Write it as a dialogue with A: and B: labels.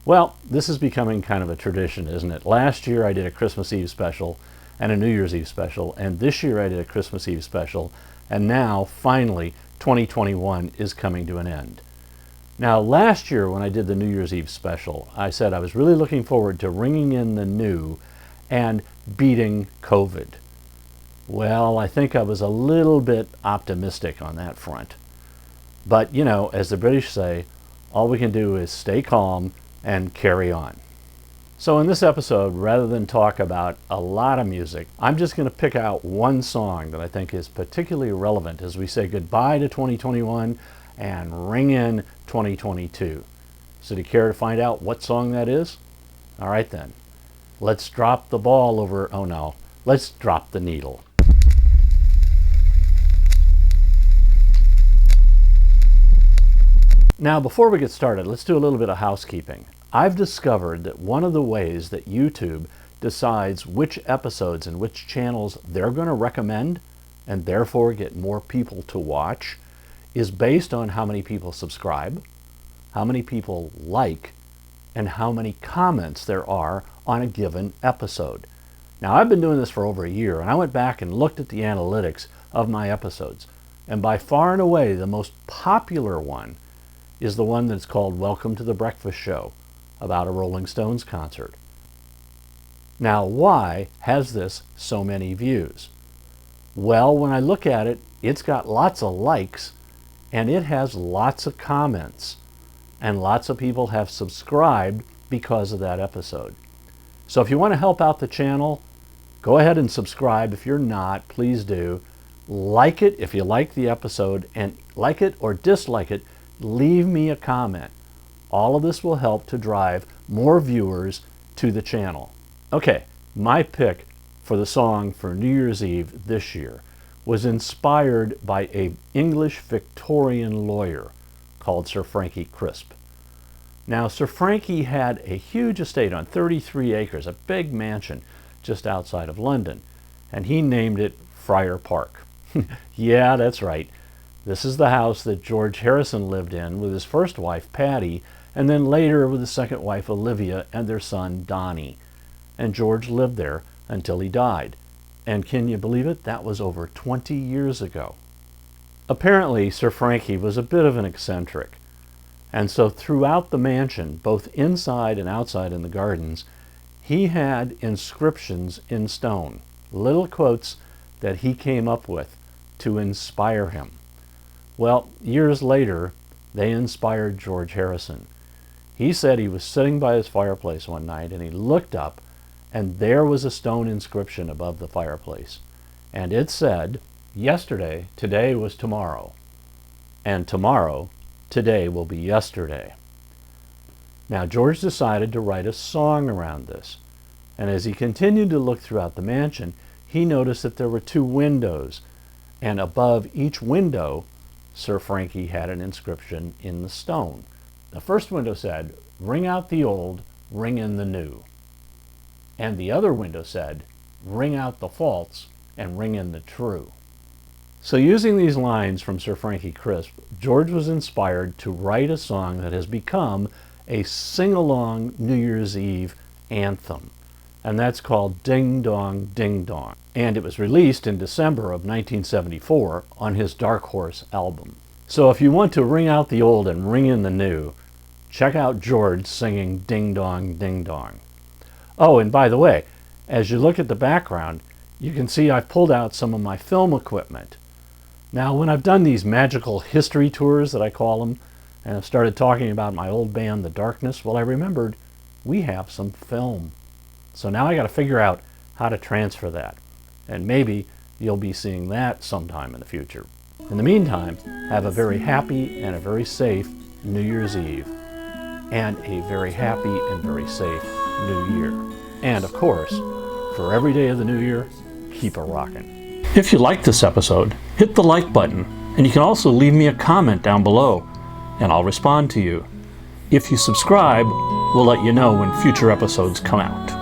A: Well, this is becoming kind of a tradition, isn't it? Last year I did a Christmas Eve special and a New Year's Eve special, and this year I did a Christmas Eve special, and now, finally, 2021 is coming to an end. Now, last year when I did the New Year's Eve special, I said I was really looking forward to ringing in the new and beating COVID. Well, I think I was a little bit optimistic on that front. But, you know, as the British say, all we can do is stay calm and carry on. So in this episode, rather than talk about a lot of music, I'm just going to pick out one song that I think is particularly relevant as we say goodbye to 2021 and ring in 2022. So do you care to find out what song that is? All right then, let's drop the ball over, oh no, let's drop the needle. Now, before we get started, let's do a little bit of housekeeping. I've discovered that one of the ways that YouTube decides which episodes and which channels they're going to recommend and therefore get more people to watch is based on how many people subscribe, how many people like, and how many comments there are on a given episode. Now, I've been doing this for over a year, and I went back and looked at the analytics of my episodes, and by far and away the most popular one is the one that's called Welcome to the Breakfast Show, about a Rolling Stones concert. Now, why has this so many views? Well, when I look at it, it's got lots of likes and it has lots of comments, and lots of people have subscribed because of that episode. So if you want to help out the channel, go ahead and subscribe. If you're not, please do. Like it if you like the episode, and like it or dislike it, leave me a comment. All of this will help to drive more viewers to the channel. Okay, my pick for the song for New Year's Eve this year was inspired by an English Victorian lawyer called Sir Frankie Crisp. Now, Sir Frankie had a huge estate on 33 acres, a big mansion just outside of London, and he named it Friar Park. Yeah, that's right. This is the house that George Harrison lived in with his first wife, Patty, and then later with his second wife, Olivia, and their son, Donnie. And George lived there until he died. And can you believe it? That was over 20 years ago. Apparently, Sir Frankie was a bit of an eccentric. And so throughout the mansion, both inside and outside in the gardens, he had inscriptions in stone, little quotes that he came up with to inspire him. Well, years later, they inspired George Harrison. He said he was sitting by his fireplace one night and he looked up and there was a stone inscription above the fireplace. And it said, "Yesterday, today was tomorrow. And tomorrow, today will be yesterday." Now, George decided to write a song around this. And as he continued to look throughout the mansion, he noticed that there were two windows. And above each window, Sir Frankie had an inscription in the stone. The first window said, "Ring out the old, ring in the new." And the other window said, "Ring out the false and ring in the true." So using these lines from Sir Frankie Crisp, George was inspired to write a song that has become a sing-along New Year's Eve anthem. And that's called Ding Dong, Ding Dong. And it was released in December of 1974 on his Dark Horse album. So if you want to ring out the old and ring in the new, check out George singing Ding Dong, Ding Dong. Oh, and by the way, as you look at the background, you can see I've pulled out some of my film equipment. Now, when I've done these magical history tours that I call them, and I've started talking about my old band, The Darkness, well, I remembered we have some film. So now I got to figure out how to transfer that. And maybe you'll be seeing that sometime in the future. In the meantime, have a very happy and a very safe New Year's Eve. And a very happy and very safe New Year. And of course, for every day of the New Year, keep a rockin'. If you liked this episode, hit the like button. And you can also leave me a comment down below, and I'll respond to you. If you subscribe, we'll let you know when future episodes come out.